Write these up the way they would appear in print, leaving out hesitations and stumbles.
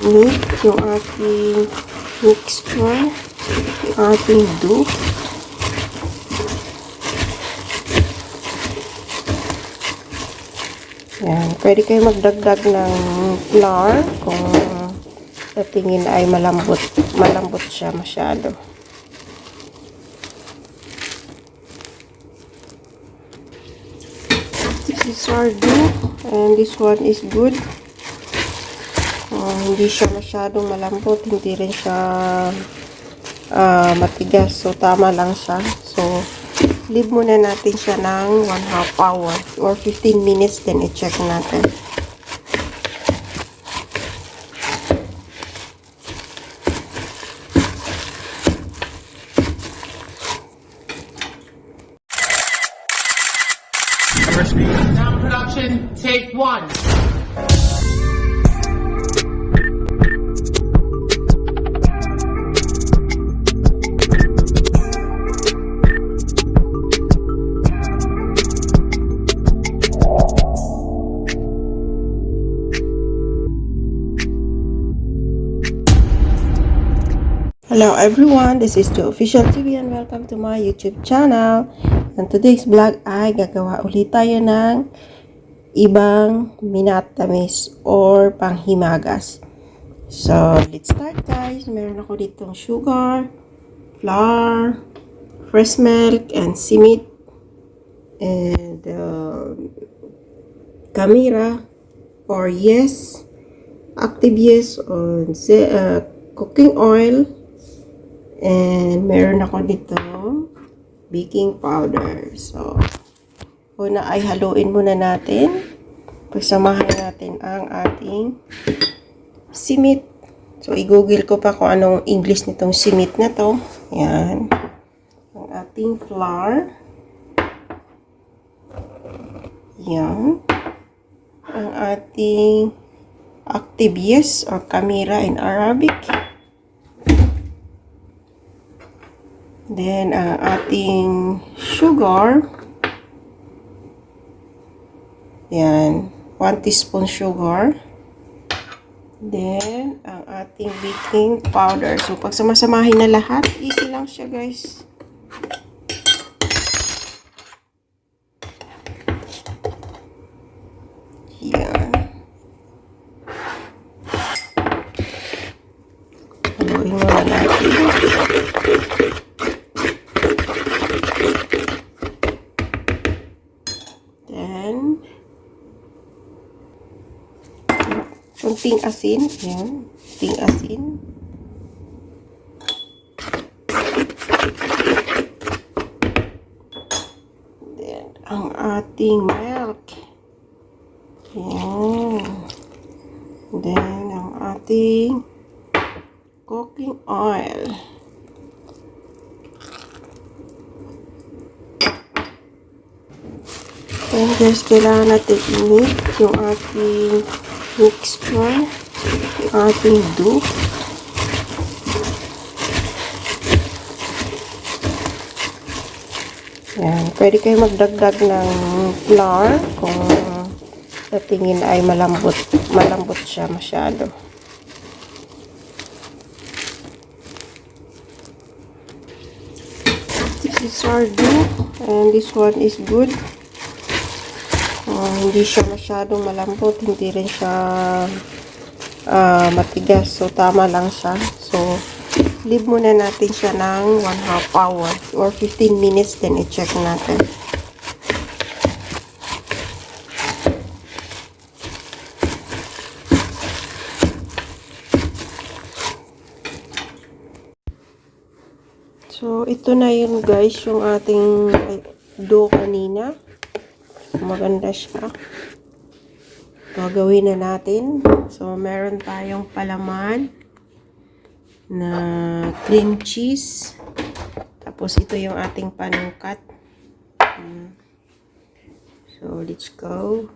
neat yung ating mixture, yung ating dough. Yan. Pwede kayo magdagdag ng flour kung sa tingin ay malambot siya masyado. This is our dough and this one is good. Hindi siya masyadong malambot, hindi rin siya matigas. So, tama lang siya. So, leave muna natin siya ng 1/2 hour or 15 minutes, then i-check natin. Now production, take 1. Hello everyone, this is the Official TV and welcome to my YouTube channel. And today's vlog ay gagawa ulit tayo ng ibang minatamis or panghimagas. So, let's start guys. Meron ako ditong sugar, flour, fresh milk, and simit, and Camira or Yes, Active Yes, or cooking oil. And meron ako dito baking powder. So, una ay haluin muna natin. Pagsamahan natin ang ating simit. So, i-google ko pa kung anong English nitong simit na to. Yan. Ang ating flour. Yan. Ang ating Active Yes or Camira in Arabic. Then, ang ating sugar. Yan. 1 teaspoon sugar. Then, ang ating baking powder. So, pag samasamahin na lahat, easy lang siya, guys. Yan. Haluin muna natin. Then, kunting asin. Yan. Kunting asin. Then, ang ating milk. Yan. Then, ang ating cooking oil. And guys, kailangan natin i-mix yung ating mixture, yung ating dough. Yan. Pwede kayo magdagdag ng flour kung sa tingin ay malambot siya masyado. This is our dough and this one is good. Hindi siya masyadong malambot, hindi rin siya matigas. So, tama lang siya. So, leave muna natin siya ng 1/2 hour or 15 minutes, then i-check natin. So, ito na yun guys, yung ating dough kanina. Maganda siya. Gagawin na natin. So, meron tayong palaman na cream cheese. Tapos, ito yung ating panungkat. So, let's go.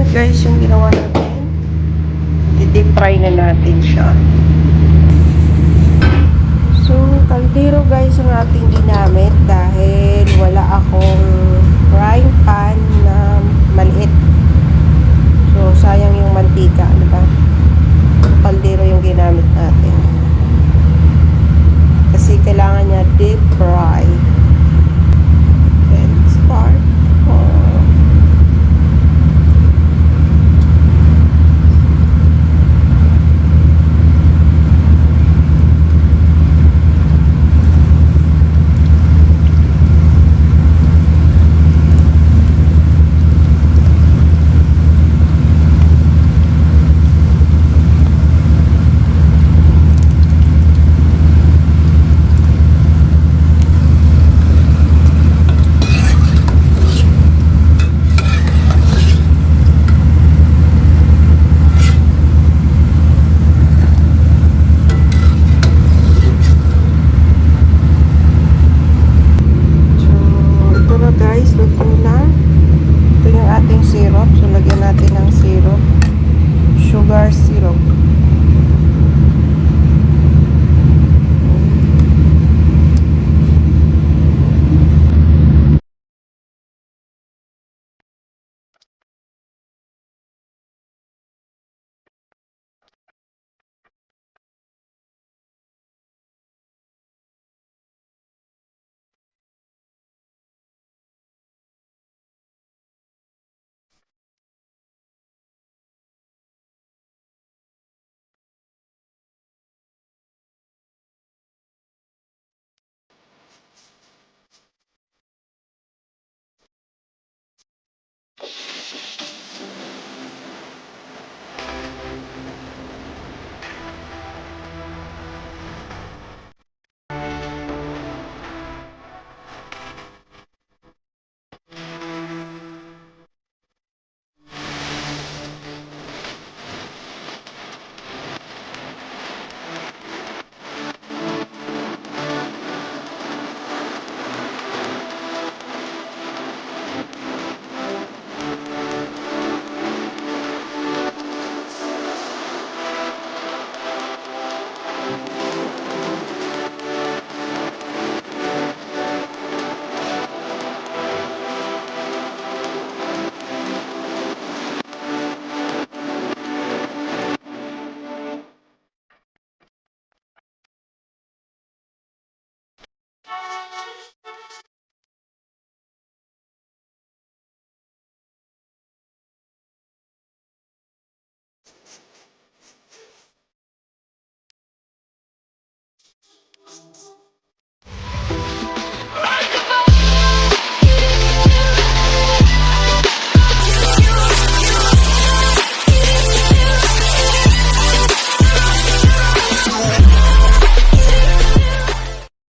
yan guys yung ginawa natin. I-deep fry na natin siya. So, kaldero guys ang ating